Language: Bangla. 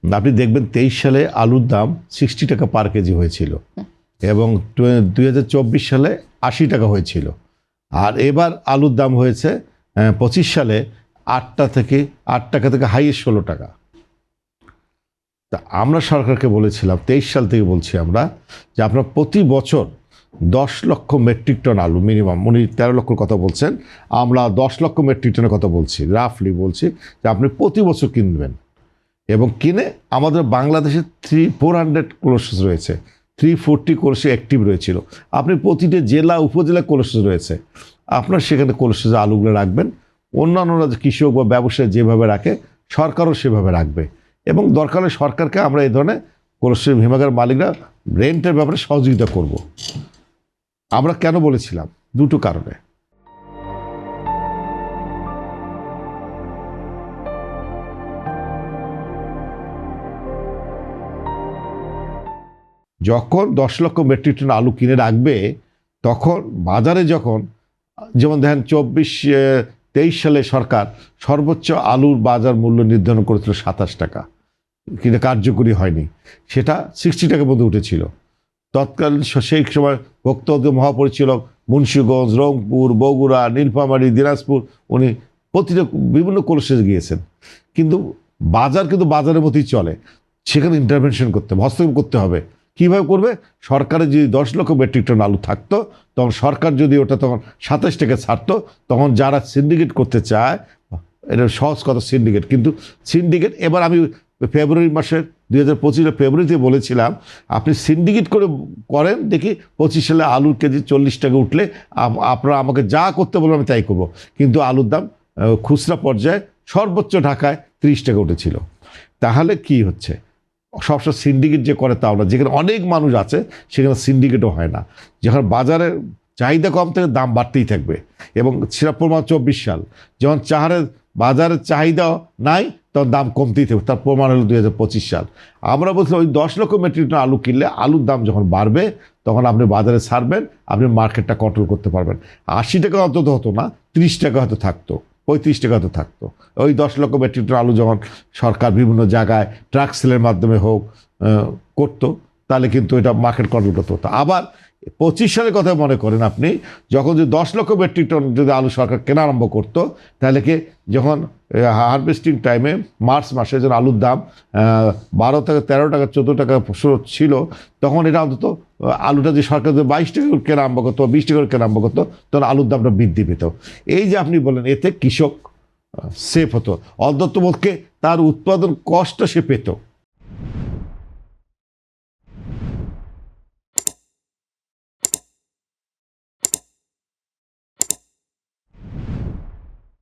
আপনি দেখবেন 23 সালে আলুর দাম 60 টাকা পার কেজি হয়েছিল এবং 2024 সালে 80 টাকা হয়েছিল। আর এবার আলুর দাম হয়েছে 25 সালে 8 টাকা থেকে হাইয়েস্ট 16 টাকা। তা আমরা সরকারকে বলেছিলাম, 23 সাল থেকে বলছি আমরা, যে আপনার প্রতি বছর 10 লক্ষ মেট্রিক টন আলু মিনিমাম, উনি 13 লক্ষর কথা বলছেন, আমরা 10 লক্ষ মেট্রিক টনের কথা বলছি, রাফলি বলছি, যে আপনি প্রতি বছর কিনবেন এবং কিনে আমাদের বাংলাদেশে 400 কোল্ড স্টোরেজ রয়েছে, 340 কোল্ড স্টোরেজ অ্যাক্টিভ রয়েছিল। আপনি প্রতিটি জেলা উপজেলা কোল্ড স্টোরেজ রয়েছে, আপনার সেখানে কোল্ড স্টোরেজে আলুগুলো রাখবেন। অন্যান্যরা কৃষক বা ব্যবসায়ী যেভাবে রাখে সরকারও সেভাবে রাখবে এবং দরকার হলে সরকারকে আমরা এই ধরনের কোল্ড স্টোরেজ হিমাগার মালিকরা রেন্টের ব্যাপারে সহযোগিতা করব। আমরা কেন বলেছিলাম? দুটো কারণে। যখন 10 লক্ষ মেট্রিক টন আলু কিনে রাখবে, তখন বাজারে যখন, যেমন দেখেন 23 সালে সরকার সর্বোচ্চ আলুর বাজার মূল্য নির্ধারণ করেছিল 27 টাকা, কিন্তু কার্যকরী হয়নি, সেটা 60 টাকা পর্যন্ত উঠেছিল। তৎকালীন সেই সময় ভোক্তা মহাপরিচালক মুন্সিগঞ্জ, রংপুর, বগুড়া, নীলফামারী, দিনাজপুর, উনি প্রতিটা বিভিন্ন কোল্ড স্টোরেজে গিয়েছেন, কিন্তু বাজার কিন্তু বাজারের মতোই চলে, সেখানে ইন্টারভেনশন করতে হবে, হস্তক্ষেপ করতে হবে। কীভাবে করবে? সরকারের যদি 10 লক্ষ মেট্রিক টন আলু থাকতো, তখন সরকার যদি ওটা তখন 27 টাকা ছাড়তো, তখন যারা সিন্ডিকেট করতে চায়, এটা সহজ কথা সিন্ডিকেট, কিন্তু সিন্ডিকেট, এবার আমি ফেব্রুয়ারি মাসের 2025 ফেব্রুয়ারিতে বলেছিলাম, আপনি সিন্ডিকেট করেন দেখি 25 সালে আলুর কেজি 40 টাকা উঠলে আপনারা আমাকে যা করতে বলবেন আমি তাই করবো। কিন্তু আলুর দাম খুচরা পর্যায়ে সর্বোচ্চ ঢাকায় 30 টাকা উঠেছিল। তাহলে কি হচ্ছে? সবসময় সিন্ডিকেট যে করে তাও না, যেখানে অনেক মানুষ আছে সেখানে সিন্ডিকেটও হয় না। যখন বাজারে চাহিদা কম থাকে দাম বাড়তেই থাকবে, এবং সেটা প্রমাণ 24 সাল, যখন বাজারের চাহিদা নাই তখন দাম কমতেই থাকবে, তার প্রমাণ হলো 2025 সাল। আমরা বলছিলাম ওই 10 লক্ষ মেট্রিক টন আলু কিনলে আলুর দাম যখন বাড়বে তখন আপনি বাজারে ছাড়বেন, আপনি মার্কেটটা কন্ট্রোল করতে পারবেন। 80 টাকা অন্তত হতো না, 30 টাকা হয়তো থাকতো, 35 টাকা হয়তো থাকতো। ওই 10 লক্ষ মেট্রিক টন আলু যখন সরকার বিভিন্ন জায়গায় ট্রাক সেলের মাধ্যমে হোক করতো, তাহলে কিন্তু এটা মার্কেট কন্ট্রোল করতে হতো। আবার 25 সালের কথা মনে করেন আপনি, যখন যে 10 লক্ষ মেট্রিক টন যদি আলু সরকার কেনা আরম্ভ করতো, তাহলে কি যখন হারভেস্টিং টাইমে মার্চ মাসে যখন আলুর দাম 12 টাকা 13 টাকা 14 টাকা ছিল, তখন এটা অন্তত আলুটা যে সরকার 22 টাকা কেনা আরম্ভ করতো, 20 টাকা কেনা আরম্ভ করতো, তখন আলুর দামটা বৃদ্ধি পেত। এই যে আপনি বলেন, এতে কৃষক সেফ হতো, অন্ততপক্ষে তার উৎপাদন কষ্টটা সে পেত।